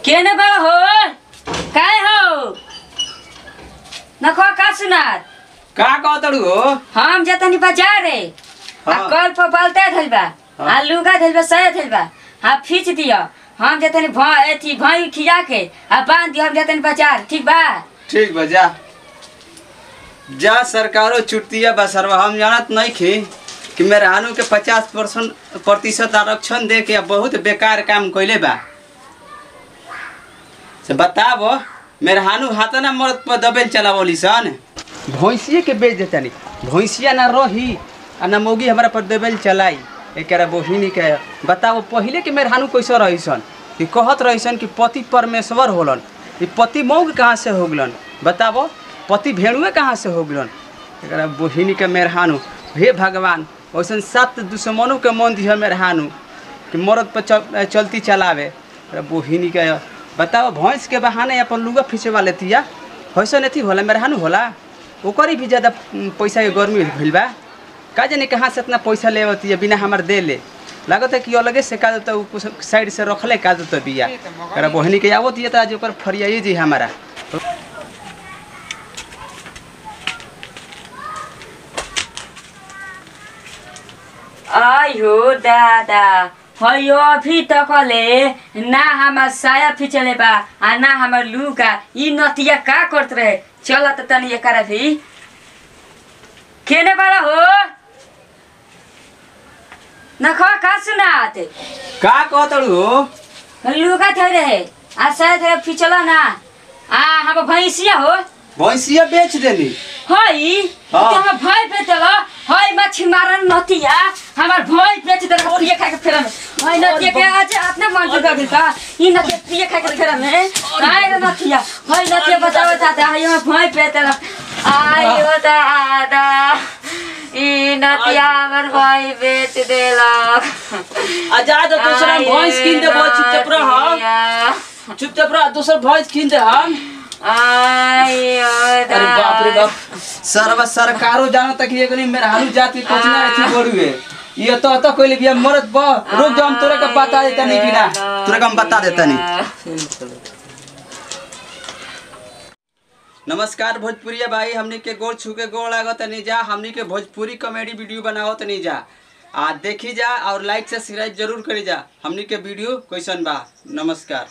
केने बड़ा हो काय हो नखो का सुनार का कहतड़ू हो? हम जतनी बाजार है आ कल पर बालते धलबा आ लुगा धलबा सय धलबा आ खींच दियो हम जतनी एथी भई खिया के आ बांध दियो हम जतनी बाजार ठीक बा। ठीक बा जा सरकारो छुट्टिया बा सरवा हम जानत नहीं खी कि मेहरानू के 50% आरक्षण दे के बहुत बेकार काम कइले बा। से बताबो मेहरानू हाथना मरद पर दबेल चलावली सन भैंसिए के बेच देतनी भैंसिया ना रही आ ना मोगी हमरा पर दबेल चलाई एकरा बहिनी के बताओ पहले के मेहरानू कैसे रही सन कि कहत रही सन कि पति परमेश्वर होलन ई पति मौग कहाँ से हो गलन बताबो पति भेड़ुए कहाँ से हो गलन एकरा बहिनी के मेहरानू हे भगवान वैसन 7 दुश्मनों के मन दिया मेहरानू कि मरद पर चलती चलावे बहिनी के बताओ भैंस के बहाने अपन लुगा खींचवा लेतिया वैसा नहीं होला मेहरानू होला ओकरी भी ज़्यादा पैसा के गर्मी भइल बा का जाने कहाँ से इतना पैसा लेवती है बिना हमार दे ले लागत है कि अलगे से का देता साइड से रखले का देता बिया अरे बहनी के आवत है तो आज ओकर फरियाई जी हमारा आई हो दादा हयो अभी तकले ना हमार साया फिचले बा आ ना हमार लुगा ई नतिया का करत रहे चल त तनी एकरा भी केने बड़ा हो नखो का सुनात का कहतड़ू हो लुगा थे रहे आ साया थे फिचला ना आ हम भैंसिया हो भैंसिया बेच देनी हई हम भय बेचला हई मच्छी मारन नतिया हमार भय बेच दे प्रिय खा के फेरा में हई नतिया के आज अपने मन से कर देता ई नतिया प्रिय खा के फेरा में आय रे नतिया हई नतिया बताओ चाचा हई हम भय बेचला आई हो दादा ई नतिया हमर भय बेच देला आजाद दूसरा भैंस किन दे चुपचाप रह दूसरा भैंस किन दे हम अरे बाप रे बाप सरकारो जानो तक ये गनी मेहरानू जाति कुछ ना ऐसी बोलुए ये तो कोई भी मरद बा रुक जा हम तोरे का बता देता नहीं कि ना तोरे का हम बता देता नहीं। नमस्कार भोजपुरिया भाई हमनी के गोड़ छू के गोड़ लागत नहीं जा हमनी के भोजपुरी कॉमेडी वीडियो बनावत नहीं जा देखी जा और लाइक से शेयर जरूर करी जा हमनी के वीडियो कैसन बा। नमस्कार।